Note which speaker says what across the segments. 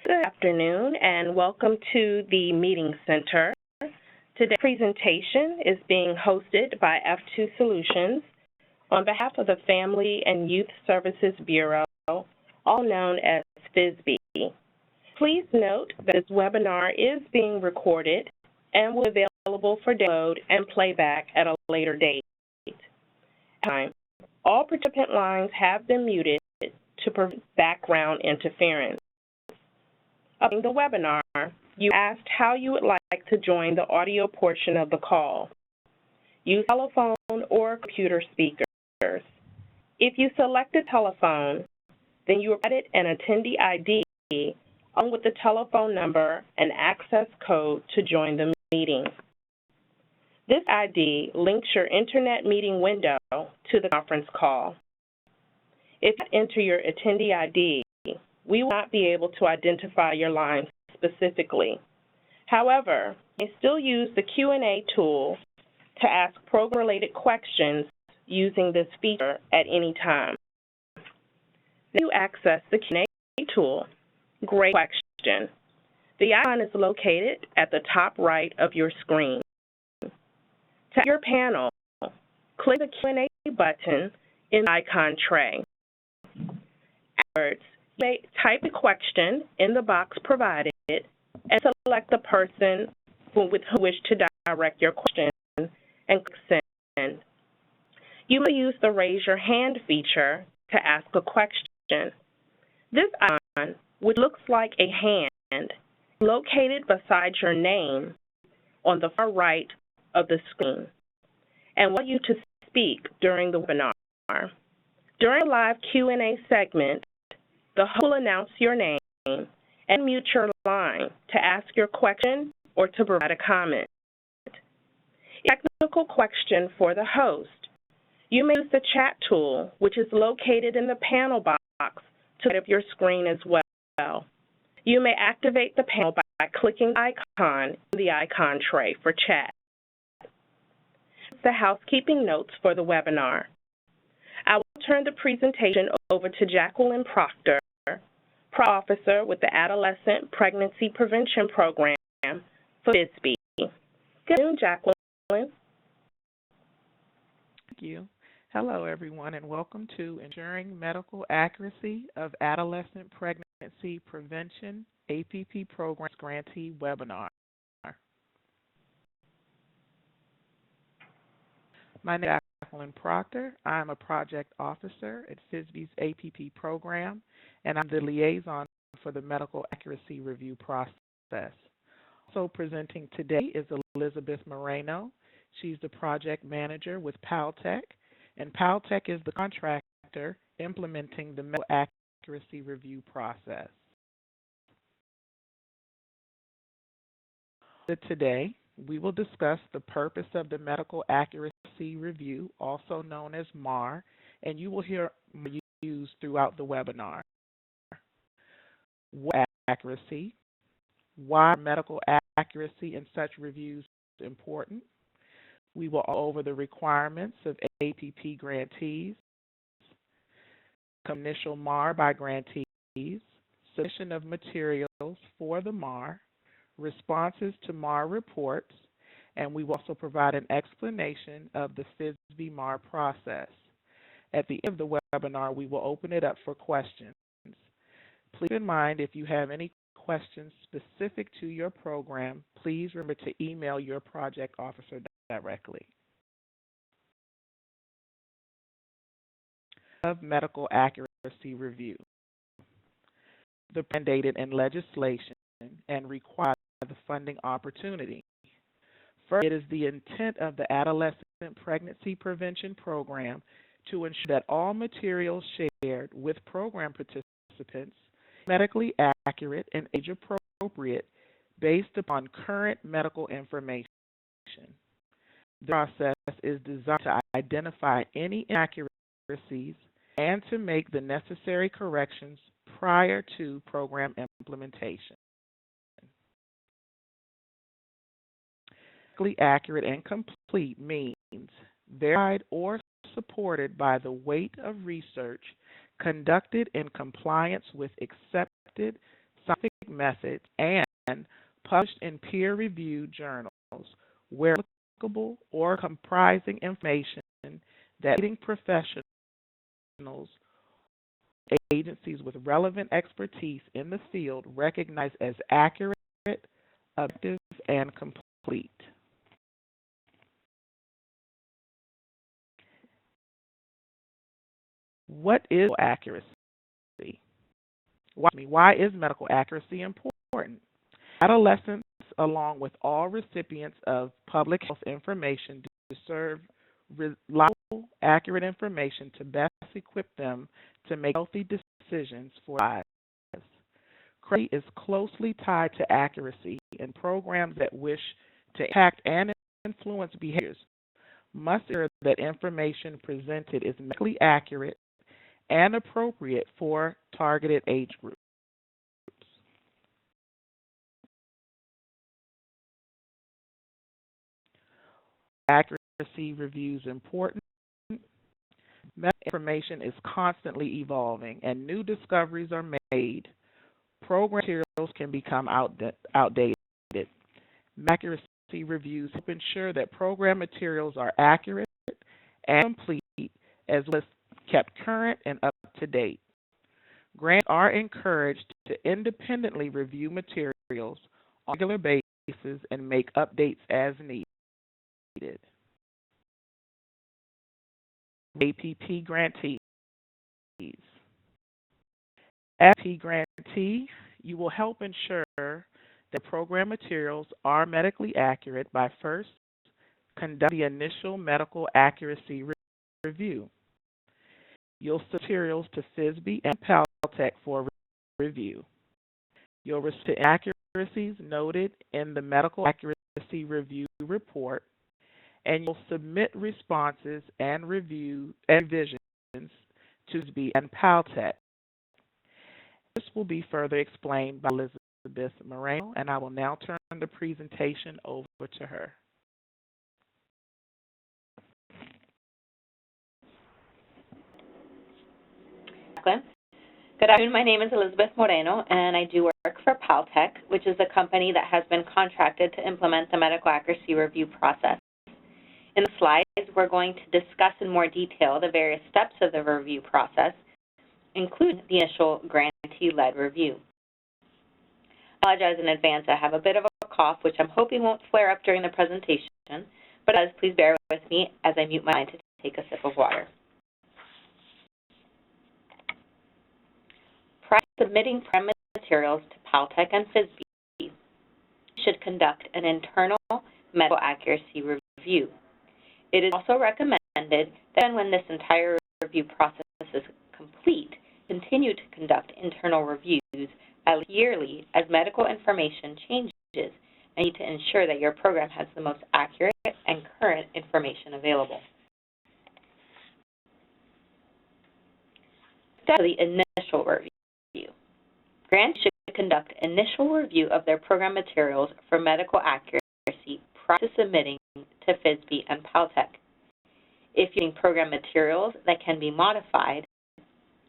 Speaker 1: Good afternoon and welcome to the Meeting Center. Today's presentation is being hosted by F2 Solutions on behalf of the Family and Youth Services Bureau, all known as FYSB. Please note that this webinar is being recorded and will be available for download and playback at a later date. All participant lines have been muted to prevent background interference. During the webinar, you asked how you would like to join the audio portion of the call. Use telephone or computer speakers. If you selected telephone, then you are provided an attendee ID along with the telephone number and access code to join the meeting. This ID links your internet meeting window to the conference call. If you enter your attendee ID, we will not be able to identify your line specifically. However, you may still use the Q&A tool to ask program-related questions using this feature at any time. Then you access the Q&A tool. Great question. The icon is located at the top right of your screen. To your panel, click the Q&A button in the icon tray. Afterwards, you may type a question in the box provided and select the person with whom you wish to direct your question and click Send. You may use the Raise Your Hand feature to ask a question. This icon, which looks like a hand, is located beside your name on the far right of the screen and will allow you to speak during the webinar. During the live Q&A segment, the host will announce your name and mute your line to ask your question or to provide a comment. A technical question for the host. You may use the chat tool, which is located in the panel box to the right of your screen as well. You may activate the panel by clicking the icon in the icon tray for chat. The housekeeping notes for the webinar. I will turn the presentation over to Jacqueline Proctor, Officer with the Adolescent Pregnancy Prevention Program for FYSB. Good afternoon, Jacqueline.
Speaker 2: Thank you. Hello, everyone, and welcome to Ensuring Medical Accuracy of Adolescent Pregnancy Prevention APP Programs Grantee webinar. My name is Jacqueline Proctor. I'm a project officer at FYSB's APP program, and I'm the liaison for the medical accuracy review process. Also presenting today is Elizabeth Moreno. She's the project manager with PALTEC, and PALTEC is the contractor implementing the medical accuracy review process. Today, we will discuss the purpose of the medical accuracy review, also known as MAR, and you will hear used throughout the webinar. What accuracy? Why are medical accuracy in such reviews important? We will go over the requirements of APP grantees, initial MAR by grantees, submission of materials for the MAR, responses to MAR reports, and we will also provide an explanation of the FYSB MAR process. At the end of the webinar, we will open it up for questions. Please keep in mind, if you have any questions specific to your program, please remember to email your project officer directly. Of medical accuracy review. The mandated in legislation and require the funding opportunity. First, it is the intent of the Adolescent Pregnancy Prevention Program to ensure that all materials shared with program participants are medically accurate and age appropriate based upon current medical information. The process is designed to identify any inaccuracies and to make the necessary corrections prior to program implementation. Accurate and complete means verified or supported by the weight of research conducted in compliance with accepted scientific methods and published in peer-reviewed journals where applicable or comprising information that leading professionals, agencies with relevant expertise in the field recognize as accurate, objective, and complete. What is accuracy? Why is medical accuracy important? Adolescents, along with all recipients of public health information, deserve reliable, accurate information to best equip them to make healthy decisions for their lives. Credibility is closely tied to accuracy, and programs that wish to impact and influence behaviors must ensure that information presented is medically accurate and appropriate for targeted age groups. Accuracy reviews important. Medical information is constantly evolving and new discoveries are made. Program materials can become outdated. Accuracy reviews help ensure that program materials are accurate and complete, as well as kept current and up to date. Grants are encouraged to independently review materials on a regular basis and make updates as needed. APP Grantees. As APP Grantee, you will help ensure that program materials are medically accurate by first conducting the initial medical accuracy review. You'll submit materials to FYSB and PALTEC for review. You'll receive inaccuracies noted in the medical accuracy review report, and you'll submit responses and revisions to FYSB and PALTEC. This will be further explained by Elizabeth Moreno, and I will now turn the presentation over to her.
Speaker 3: Good afternoon. My name is Elizabeth Moreno, and I do work for PALTEC, which is a company that has been contracted to implement the medical accuracy review process. In the slides, we're going to discuss in more detail the various steps of the review process, including the initial grantee-led review. I apologize in advance. I have a bit of a cough, which I'm hoping won't flare up during the presentation, but as please bear with me as I mute my line to take a sip of water. Prior to submitting program materials to PALTEC and FYSB, you should conduct an internal medical accuracy review. It is also recommended that when this entire review process is complete, continue to conduct internal reviews at least yearly as medical information changes and you need to ensure that your program has the most accurate and current information available. Step the initial review. Grantees should conduct initial review of their program materials for medical accuracy prior to submitting to FYSB and PALTEC. If you're using program materials that can be modified,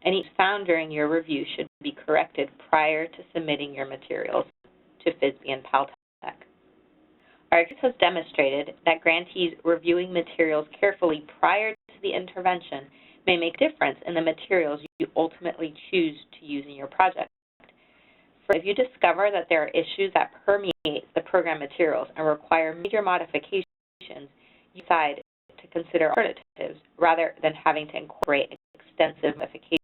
Speaker 3: any found during your review should be corrected prior to submitting your materials to FYSB and PALTEC. Our experience has demonstrated that grantees reviewing materials carefully prior to the intervention may make a difference in the materials you ultimately choose to use in your project. If you discover that there are issues that permeate the program materials and require major modifications, you decide to consider alternatives rather than having to incorporate extensive modifications.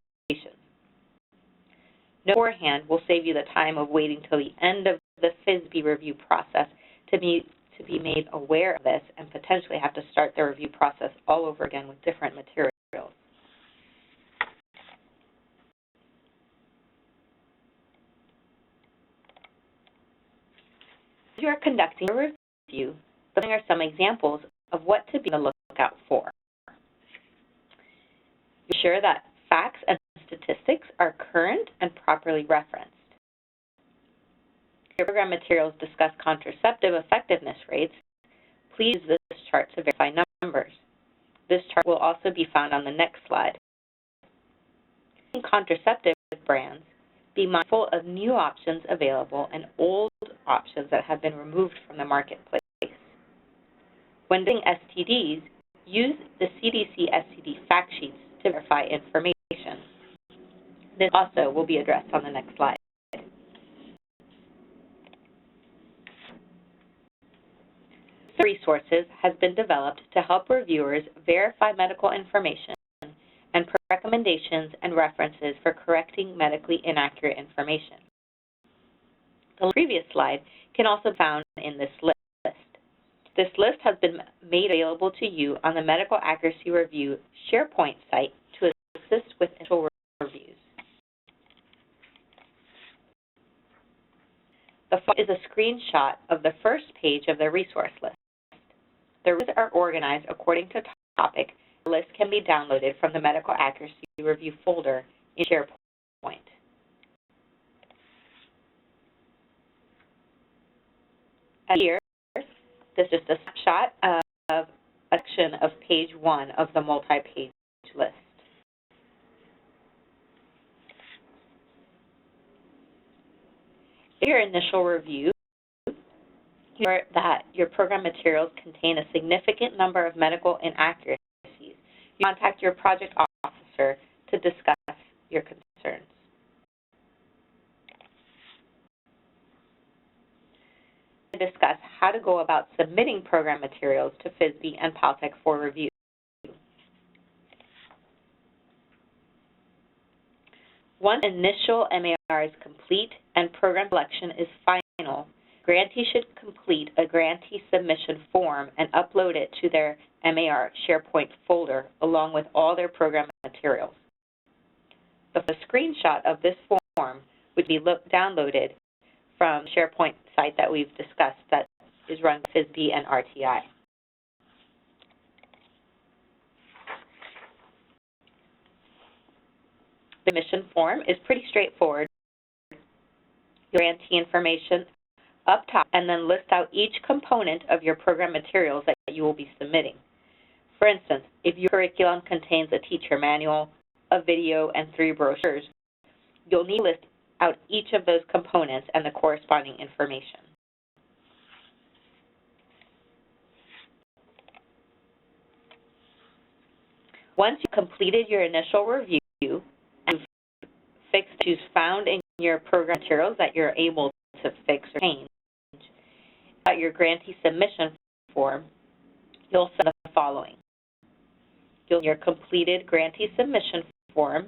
Speaker 3: Note beforehand will save you the time of waiting till the end of the FYSB review process to be made aware of this and potentially have to start the review process all over again with different materials. As you are conducting a review, there are some examples of what to be on the lookout for. Ensure that facts and statistics are current and properly referenced. If your program materials discuss contraceptive effectiveness rates, please use this chart to verify numbers. This chart will also be found on the next slide. In contraceptive brands, Be mindful of new options available and old options that have been removed from the marketplace. When doing STDs, use the CDC STD fact sheets to verify information. This also will be addressed on the next slide. Resources has been developed to help reviewers verify medical information and provide recommendations and references for correcting medically inaccurate information. The previous slide can also be found in this list. This list has been made available to you on the Medical Accuracy Review SharePoint site to assist with initial reviews. The following is a screenshot of the first page of the resource list. The resources are organized according to topic. The list can be downloaded from the Medical Accuracy Review folder in SharePoint. And here, this is just a snapshot of a section of page 1 of the multi-page list. In your initial review, you learn that your program materials contain a significant number of medical inaccuracies. You contact your project officer to discuss your concerns. To discuss how to go about submitting program materials to FYSB and PALTEC for review. Once initial MAR is complete and program selection is final, grantees should complete a grantee submission form and upload it to their MAR SharePoint folder along with all their program materials. The screenshot of this form would be downloaded from the SharePoint site that we've discussed that is run by FYSB and RTI. The submission form is pretty straightforward. Your grantee information up top and then list out each component of your program materials that you will be submitting. For instance, if your curriculum contains a teacher manual, a video, and 3 brochures, you'll need to list out each of those components and the corresponding information. Once you've completed your initial review and fixed issues found in your program materials that you're able to fix or change, your grantee submission form, you'll send the following. You'll send your completed grantee submission form,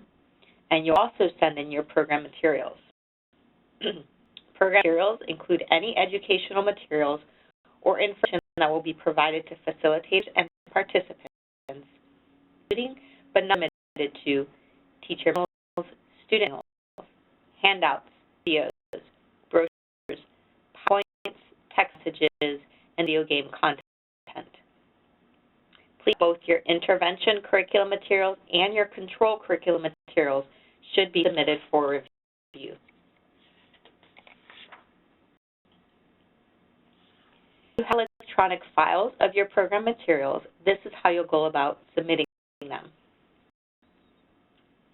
Speaker 3: and you'll also send in your program materials. Program materials include any educational materials or information that will be provided to facilitators and participants, including but not limited to teacher manuals, student manuals, handouts, videos, brochures, PowerPoints, text messages, and video game content. Please, both your intervention curriculum materials and your control curriculum materials should be submitted for review. If you have electronic files of your program materials, this is how you'll go about submitting them.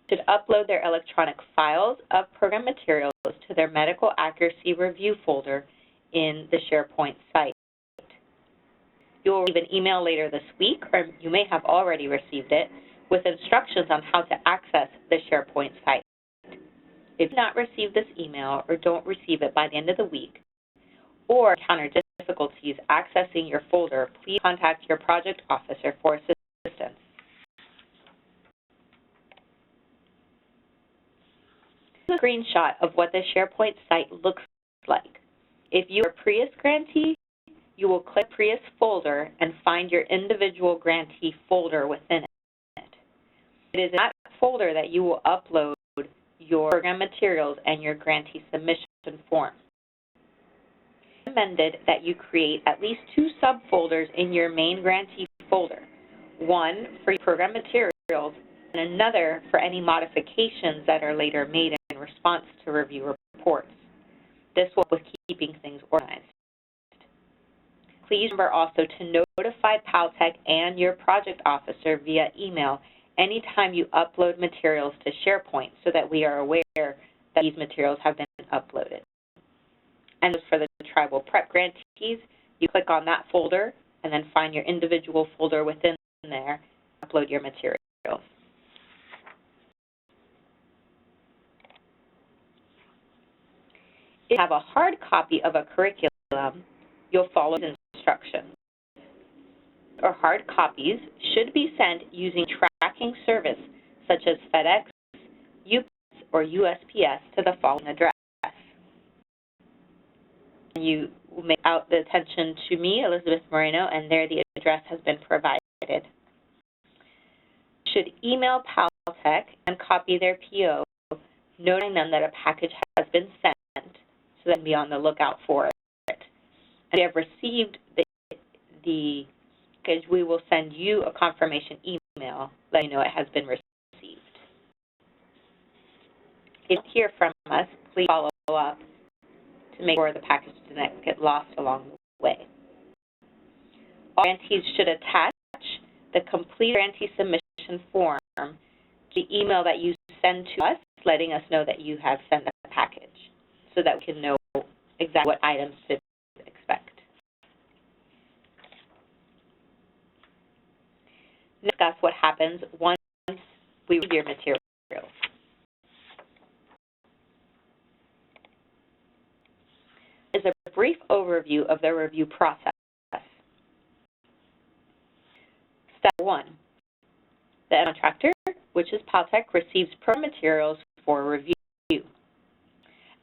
Speaker 3: You should upload their electronic files of program materials to their Medical Accuracy Review folder in the SharePoint site. You will receive an email later this week, or you may have already received it, with instructions on how to access the SharePoint site. If you do not receive this email or don't receive it by the end of the week, or encounter difficulties accessing your folder, please contact your project officer for assistance. This is a screenshot of what the SharePoint site looks like. If you are a Prius grantee, you will click Prius folder and find your individual grantee folder within it. It is in that folder that you will upload your program materials and your grantee submission form. It's recommended that you create at least 2 subfolders in your main grantee folder, one for your program materials and another for any modifications that are later made in response to review reports. This will help with keeping things organized. Please remember also to notify PALTEC and your project officer via email anytime you upload materials to SharePoint so that we are aware that these materials have been uploaded. And for the tribal prep grantees, you click on that folder and then find your individual folder within there, upload your materials. If you have a hard copy of a curriculum, you'll follow the instructions. Or hard copies should be sent using tracking service such as FedEx, UPS, or USPS to the following address. You will make out the attention to me, Elizabeth Moreno, and there the address has been provided. You should email Paltech and copy their PO, noting them that a package has been sent, so then be on the lookout for it. And if you have received the package, we will send you a confirmation email letting you know it has been received. If you hear from us, please follow up to make sure the package doesn't get lost along the way. All grantees should attach the complete grantee submission form to the email that you send to us, letting us know that you have sent the package, so that we can know exactly what items to expect. Discuss what happens once we review your materials. Is a brief overview of the review process. Step 1. The contractor, which is Paltech, receives program materials for review.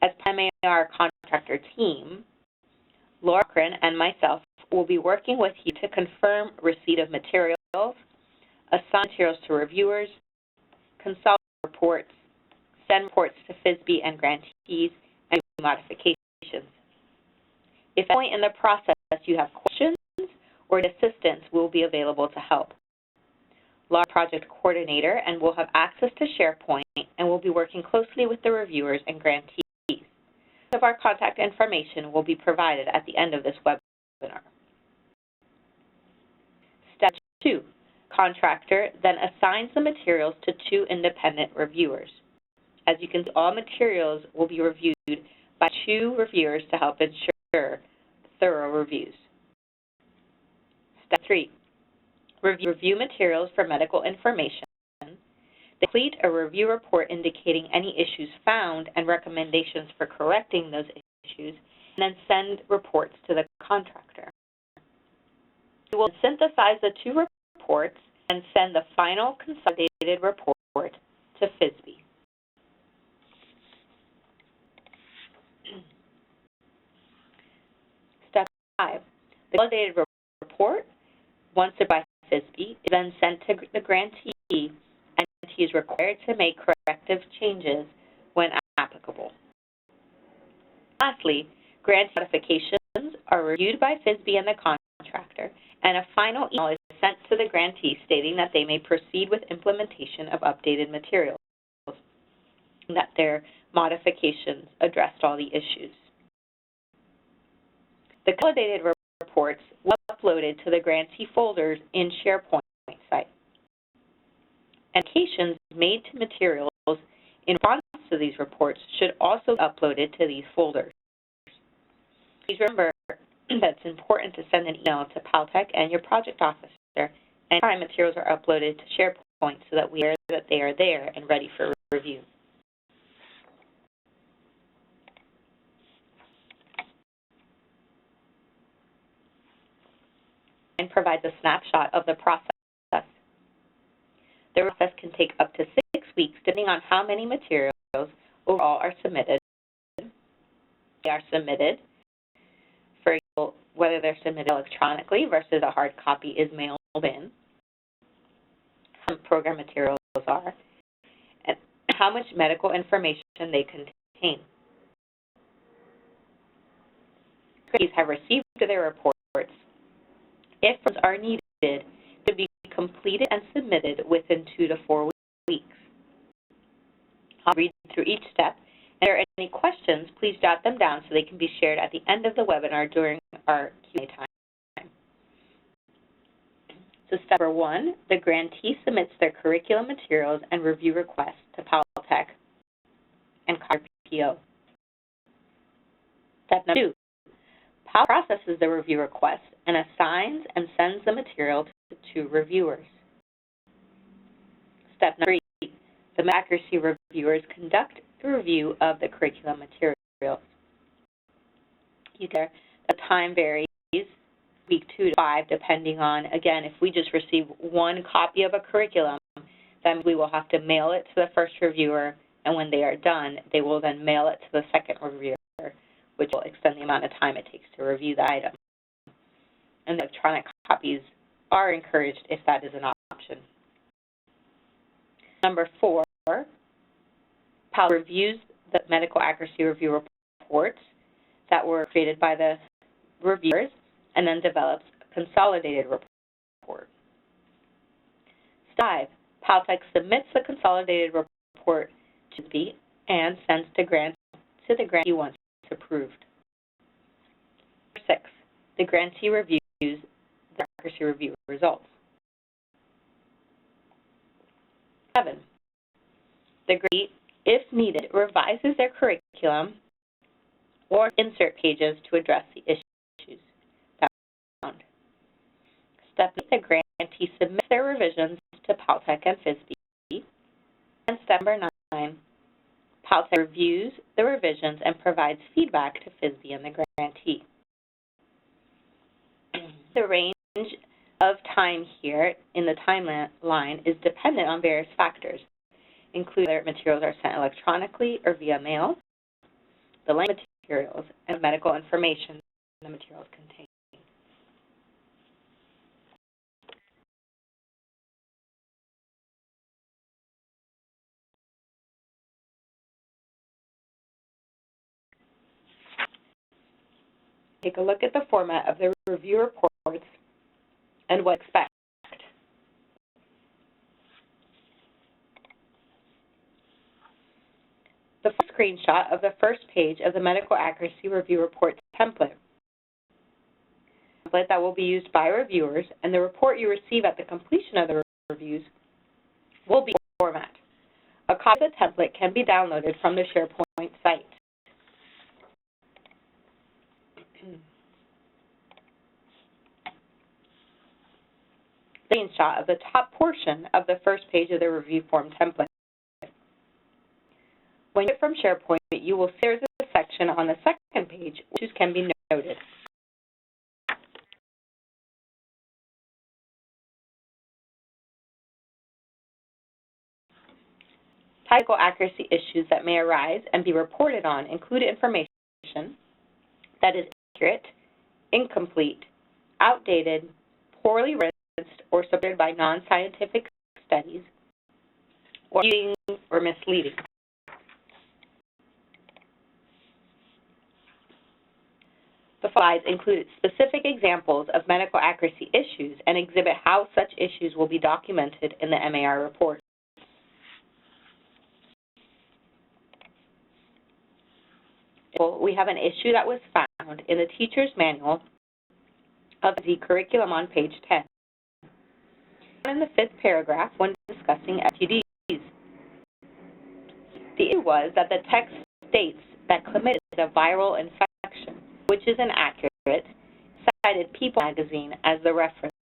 Speaker 3: As our contractor team, Laura Cochran and myself will be working with you to confirm receipt of materials, assign materials to reviewers, consolidate reports, send reports to FYSB and grantees, and do modifications. If at any point in the process you have questions or assistance, we'll be available to help. Laura is project coordinator and will have access to SharePoint and will be working closely with the reviewers and grantees. Most of our contact information will be provided at the end of this webinar. Step 2. Contractor then assigns the materials to 2 independent reviewers. As you can see, all materials will be reviewed by 2 reviewers to help ensure thorough reviews. Step 3. Review materials for medical information. Complete a review report indicating any issues found and recommendations for correcting those issues, and then send reports to the contractor. We will synthesize the 2 reports and send the final consolidated report to FYSB. Step 5. The consolidated report, once by FYSB, is then sent to the grantee, and he is required to make corrective changes when applicable. Lastly, grant modifications are reviewed by FYSB and the contractor, and a final email is sent to the grantee stating that they may proceed with implementation of updated materials, and that their modifications addressed all the issues. The consolidated reports will be uploaded to the grantee folders in SharePoint site. Indications made to materials in response to these reports should also be uploaded to these folders. Please remember that it's important to send an email to Paltech and your project officer anytime materials are uploaded to SharePoint so that we know that they are there and ready for review. And provides a snapshot of the process. The process can take up to 6 weeks depending on how many materials overall are submitted. They are submitted, for example, whether they're submitted electronically versus a hard copy is mailed in, how program materials are, and how much medical information they contain. Grantees have received their reports. If forms are needed, to be completed and submitted within 2 to 4 weeks. I'll read through each step. If there are any questions, please jot them down so they can be shared at the end of the webinar during our Q&A time. So step number 1, the grantee submits their curriculum materials and review requests to Paltech and PO. Step number 2, PAL processes the review request and assigns and sends the material to 2 reviewers. Step number 3, the accuracy reviewers conduct the review of the curriculum materials. The time varies week 2 to 5, depending on, again, if we just receive 1 copy of a curriculum, then we will have to mail it to the first reviewer, and when they are done, they will then mail it to the second reviewer, which will extend the amount of time it takes to review the item. And electronic copies are encouraged if that is an option. Number 4, PAL reviews the medical accuracy review reports that were created by the reviewers and then develops a consolidated report. Step 5, PALTECH submits the consolidated report to FYSB and sends to the grantee once approved. Number 6, the grantee reviews the accuracy review results. 7, the grantee, if needed, revises their curriculum or insert pages to address the issues found. Step 8, the grantee submits their revisions to PALTECH and FYSB. And step number 9, PALTECH reviews the revisions and provides feedback to FYSB and the grantee. The range of time here in the timeline is dependent on various factors, including whether materials are sent electronically or via mail, the length of materials, and medical information the materials contain. Take a look at the format of the review reports and what to expect. The first screenshot of the first page of the medical accuracy review report template that will be used by reviewers, and the report you receive at the completion of the reviews will be in format. A copy of the template can be downloaded from the SharePoint site. Screenshot of the top portion of the first page of the review form template. When you get from SharePoint, you will see there's a section on the second page which can be noted. Technical accuracy issues that may arise and be reported on include information that is inaccurate, incomplete, outdated, poorly written, or supported by non-scientific studies, or misleading. The slides include specific examples of medical accuracy issues and exhibit how such issues will be documented in the MAR report. We have an issue that was found in the teacher's manual of the curriculum on page 10. In the 5th paragraph when discussing FTDs. The issue was that the text states that chlamydia is a viral infection, which is inaccurate, cited People magazine as the reference.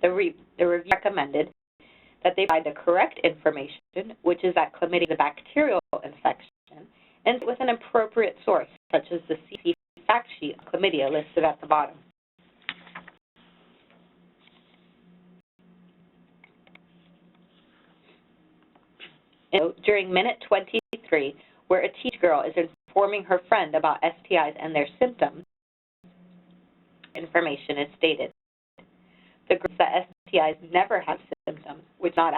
Speaker 3: The review recommended that they provide the correct information, which is that chlamydia is a bacterial infection, and with an appropriate source, such as the CDC fact sheet of chlamydia listed at the bottom. During minute 23, where a teacher girl is informing her friend about STIs and their symptoms, information is stated. The group that STIs never have symptoms, which is not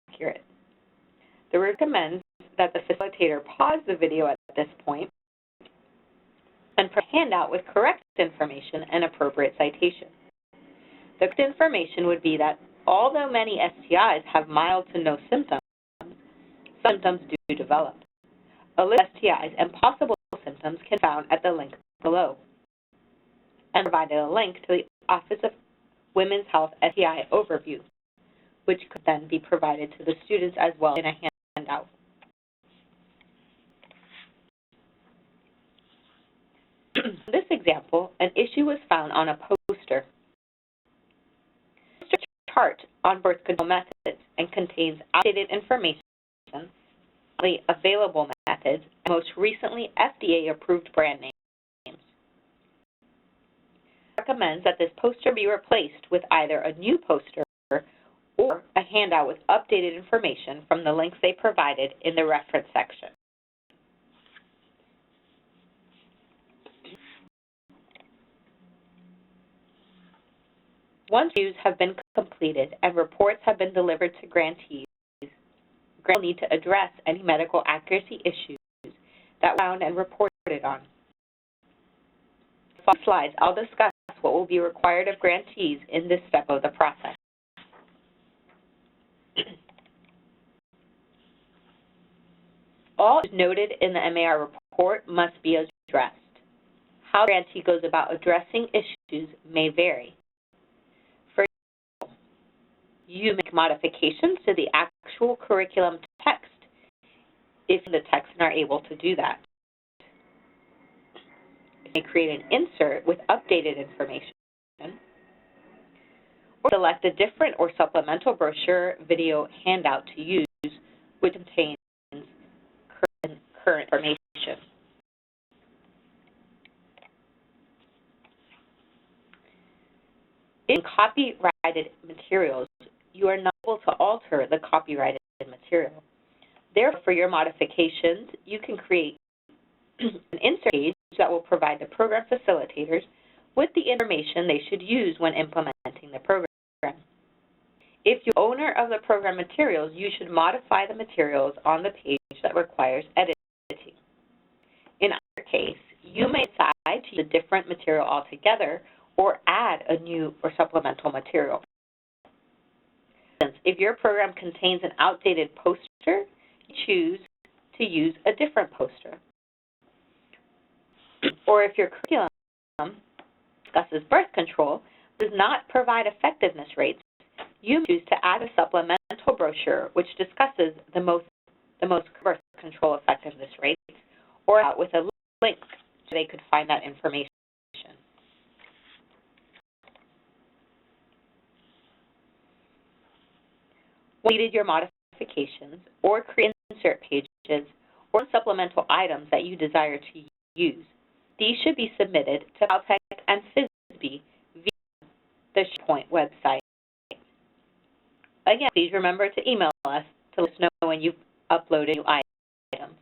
Speaker 3: accurate. The recommends that the facilitator pause the video at this point and provide a handout with correct information and appropriate citation. The correct information would be that although many STIs have mild to no symptoms, symptoms do develop. A list of STIs and possible symptoms can be found at the link below, and provided a link to the Office of Women's Health STI Overview, which could then be provided to the students as well in a handout. In this example, an issue was found on a poster. The chart on birth control methods and contains outdated information, available methods, and most recently FDA-approved brand names. It recommends that this poster be replaced with either a new poster or a handout with updated information from the links they provided in the reference section. Once reviews have been completed and reports have been delivered to grantees, grantees will need to address any medical accuracy issues that were found and reported on. In the following slides, I'll discuss what will be required of grantees in this step of the process. All issues noted in the MAR report must be addressed. How the grantee goes about addressing issues may vary. For example, you make modifications to the actual curriculum text if the text are able to do that. You may create an insert with updated information, or select a different or supplemental brochure video handout to use, which contains current information. In copyrighted materials, you are not able to alter the copyrighted material. Therefore, for your modifications, you can create an insert page that will provide the program facilitators with the information they should use when implementing the program. If you're owner of the program materials, you should modify the materials on the page that requires editing. In either case, you may decide to use a different material altogether or add a new or supplemental material. If your program contains an outdated poster, you choose to use a different poster. Or if your curriculum discusses birth control but does not provide effectiveness rates, you choose to add a supplemental brochure which discusses the most birth control effectiveness rates, or out with a link so they could find that information. When you needed your modifications or create insert pages or supplemental items that you desire to use, these should be submitted to Paltech and FYSB via the SharePoint website. Again, please remember to email us to let us know when you've uploaded new items.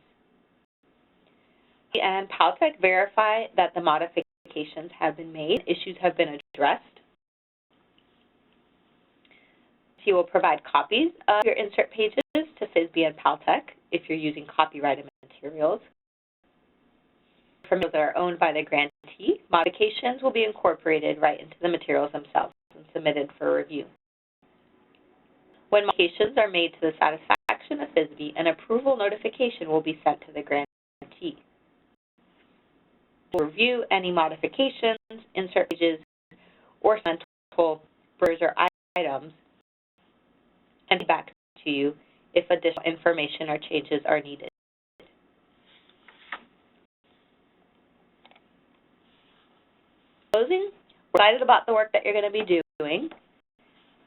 Speaker 3: And Paltech verify that the modifications have been made, issues have been addressed. You will provide copies of your insert pages to FYSB and Paltech if you're using copyrighted materials. For materials that are owned by the grantee, modifications will be incorporated right into the materials themselves and submitted for review. When modifications are made to the satisfaction of FYSB, an approval notification will be sent to the grantee. We'll review any modifications, insert pages, or supplemental brochure items and back to you if additional information or changes are needed. Closing, we're excited about the work that you're going to be doing.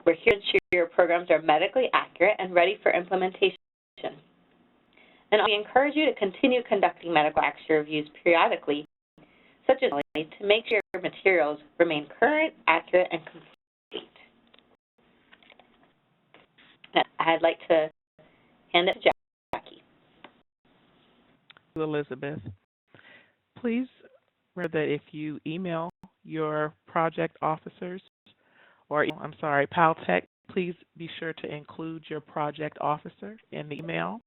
Speaker 3: We're here to ensure your programs are medically accurate and ready for implementation. And we encourage you to continue conducting medical accuracy reviews periodically, such as to make sure your materials remain current, accurate, and complete. I'd like to hand it to Jackie.
Speaker 2: Elizabeth, please remember that if you email your project officers, or Paltech, please be sure to include your project officer in the email.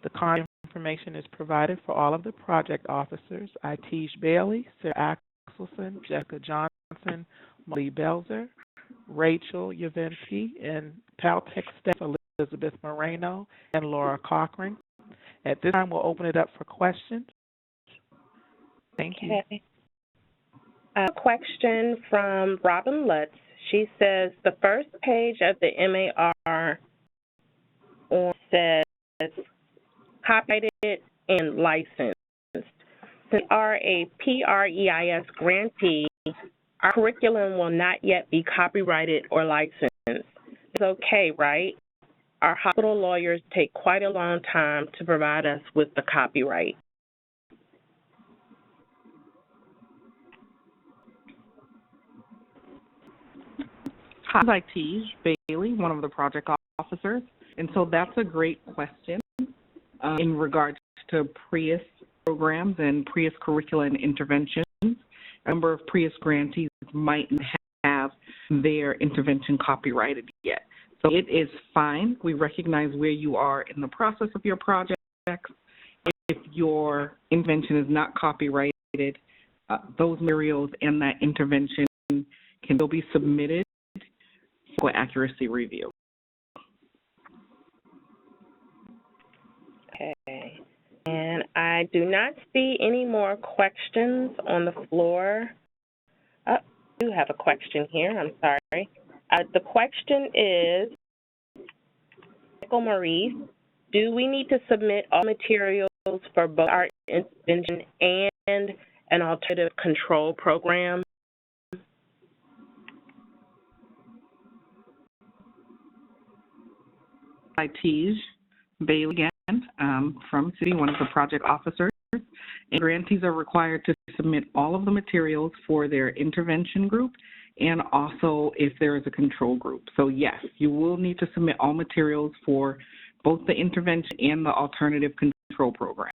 Speaker 2: The contact information is provided for all of the project officers: Itish Bailey, Sarah Axelson, Jessica Johnson, Molly Belzer, Rachel Yavinsky, and Paltech staff Elizabeth Moreno and Laura Cochran. At this time, we'll open it up for questions. Thank you.
Speaker 1: A question from Robin Lutz. She says, the first page of the MAR says copyrighted and licensed. since we are a PREIS grantee, our curriculum will not yet be copyrighted or licensed. It's okay, right? Our hospital lawyers take quite a long time to provide us with the copyright.
Speaker 4: Hi, IT Bailey, one of the project officers. And so that's a great question in regards to PREIS programs and PREIS curricula and interventions. A number of PREIS grantees might not have their intervention copyrighted yet. So it is fine. We recognize where you are in the process of your project. If your intervention is not copyrighted, those materials and that intervention can still be submitted for accuracy review.
Speaker 1: Okay. And I do not see any more questions on the floor. Oh, I do have a question here. I'm sorry. The question is, Michael Maurice, do we need to submit all materials for both our intervention and an alternative control program?
Speaker 4: Hi, Tej Bailey again from City, one of the project officers. And grantees are required to submit all of the materials for their intervention group and also if there is a control group. So yes, you will need to submit all materials for both the intervention and the alternative control program.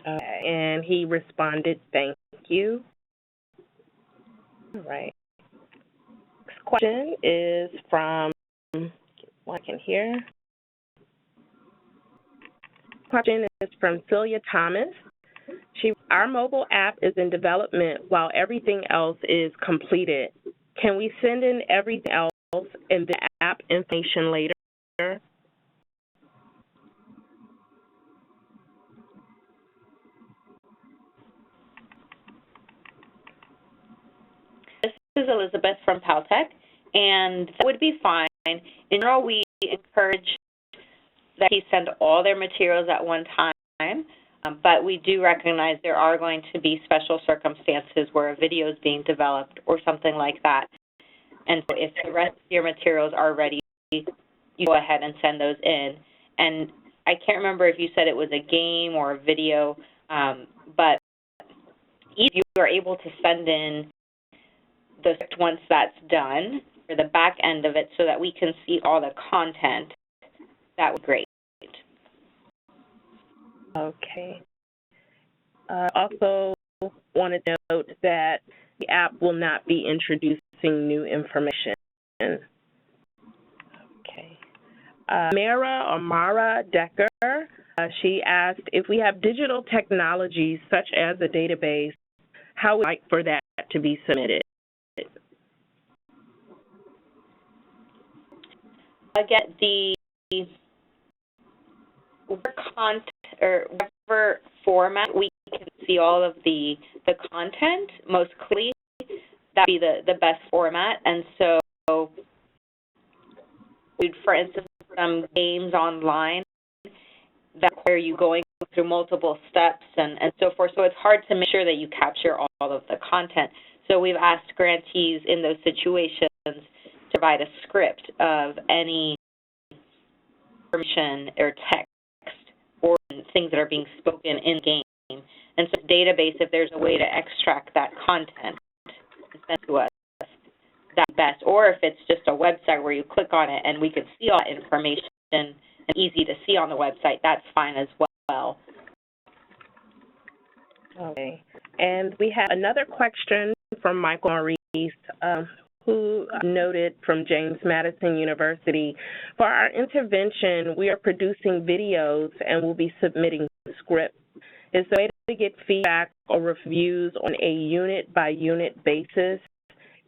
Speaker 1: And he responded, thank you. All right. Next question is from, I can hear. Question is from Celia Thomas. Our mobile app is in development while everything else is completed. Can we send in everything else and the app information later?
Speaker 3: This is Elizabeth from Paltech, and that would be fine. In general, we encourage that he send all their materials at one time, but we do recognize there are going to be special circumstances where a video is being developed or something like that. And so if the rest of your materials are ready, you go ahead and send those in. And I can't remember if you said it was a game or a video, but if you are able to send in the script once that's done, or the back end of it, so that we can see all the content, that would be great.
Speaker 1: Okay. Also wanted to note that the app will not be introducing new information. Okay. Mara Decker, she asked, if we have digital technologies such as a database, how would you like for that to be submitted?
Speaker 3: Again, the content or whatever format we can see all of the content most clearly, that would be the best format. And so, for instance, some games online that require you going through multiple steps and so forth. So it's hard to make sure that you capture all of the content. So we've asked grantees in those situations to provide a script of any information or text or things that are being spoken in game. And so database, if there's a way to extract that content and send to us, that's best. Or if it's just a website where you click on it and we can see all that information and easy to see on the website, that's fine as well.
Speaker 1: Okay. And we have another question from Michael Maurice, who noted from James Madison University, for our intervention, we are producing videos and will be submitting scripts. Is there a way to get feedback or reviews on a unit-by-unit basis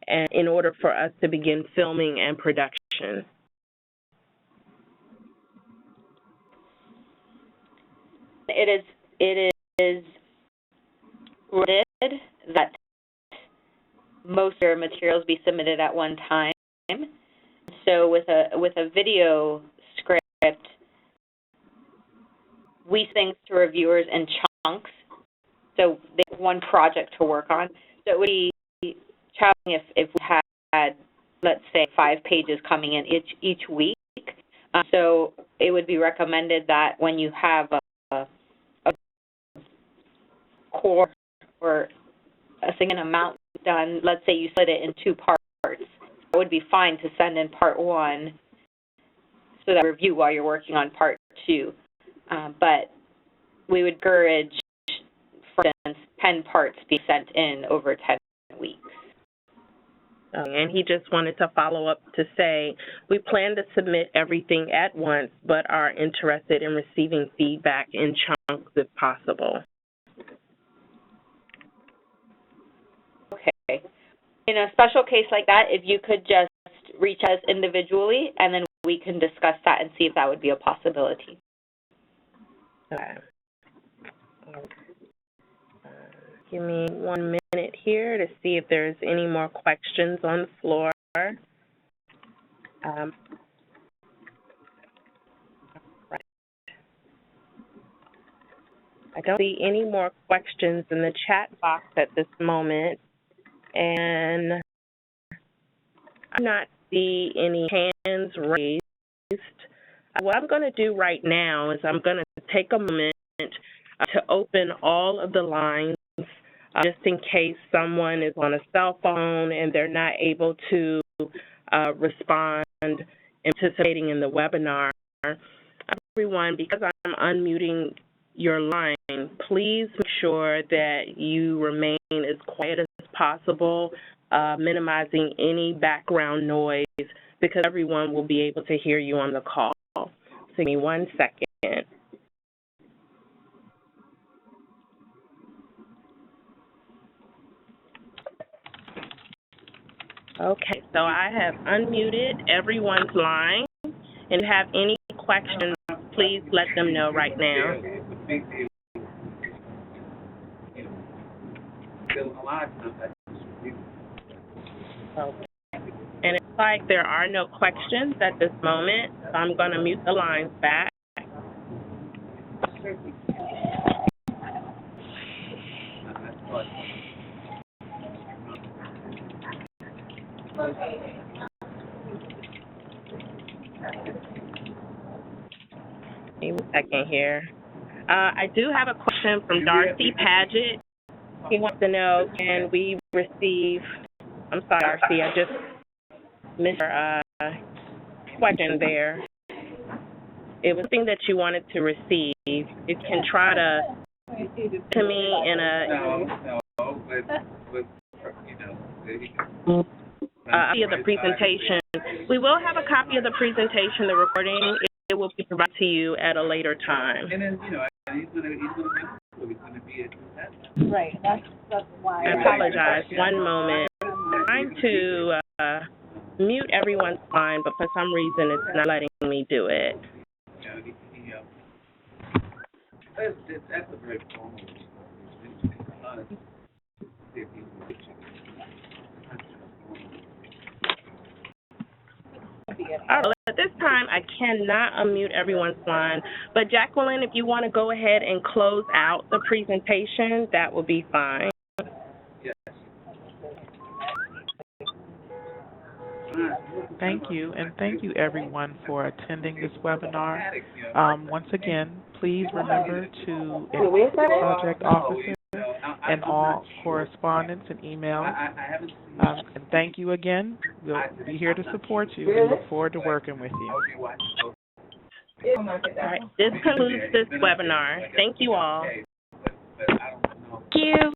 Speaker 1: and in order for us to begin filming and production?
Speaker 3: It is related that most of your materials be submitted at one time. So with a video script, we we things to reviewers in chunks, so they have one project to work on. So it would be challenging if we had, let's say, 5 pages coming in each week. So it would be recommended that when you have a core or a significant amount done, let's say you split it in 2 parts, it would be fine to send in part 1 so that review while you're working on part 2. But we would encourage, for instance, 10 parts be sent in over 10 weeks.
Speaker 1: And he just wanted to follow up to say, we plan to submit everything at once, but are interested in receiving feedback in chunks if possible.
Speaker 3: Okay. In a special case like that, if you could just reach us individually, and then we can discuss that and see if that would be a possibility.
Speaker 1: Okay. Give me 1 minute here to see if there's any more questions on the floor. Right. I don't see any more questions in the chat box at this moment, and I do not see any hands raised. What I'm going to do right now is I'm going to take a moment to open all of the lines just in case someone is on a cell phone and they're not able to respond participating in the webinar. Everyone, because I'm unmuting your line, please make sure that you remain as quiet as possible, minimizing any background noise, because everyone will be able to hear you on the call. So give me 1 second. Okay, so I have unmuted everyone's line. And if you have any questions, please let them know right now. Okay. And it's like there are no questions at this moment, so I'm going to mute the lines back. Give me a second here. I do have a question from Darcy Paget. He wants to know, can we receive, I'm sorry, Darcy, I just missed your question there. It was something that you wanted to receive. You can try to me in a copy of the presentation. We will have a copy of the presentation, the recording. It will be provided to you at a later time.
Speaker 5: And then, he's gonna be at
Speaker 6: Right, that's why.
Speaker 1: I apologize. 1 moment. I'm trying to mute everyone's line, but for some reason it's not letting me do it.
Speaker 5: That's a very formal.
Speaker 1: All right, at this time, I cannot unmute everyone's line, but Jacqueline, if you want to go ahead and close out the presentation, that will be fine.
Speaker 5: Yes.
Speaker 2: Thank you, and thank you everyone for attending this webinar. Once again, please remember to inform the project officer and all correspondence and emails. And thank you again. We'll be here to support you and look forward to working with you.
Speaker 1: All right, this concludes this webinar. Thank you all.
Speaker 3: Thank you.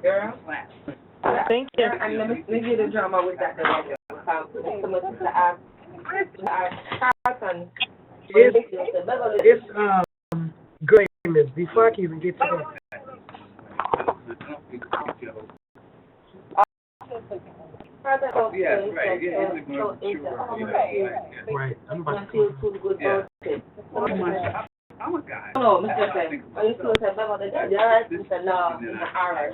Speaker 6: Girl.
Speaker 1: Thank you.
Speaker 6: And let me give the drama with that.
Speaker 7: It's great, Miss. Before I can even get to that.
Speaker 5: Yes, right. Yeah, it's a
Speaker 7: Right. I'm about to
Speaker 5: I'm a guy.
Speaker 6: Hello, Mr. Are you still at the level of the judge? He said, no, all right,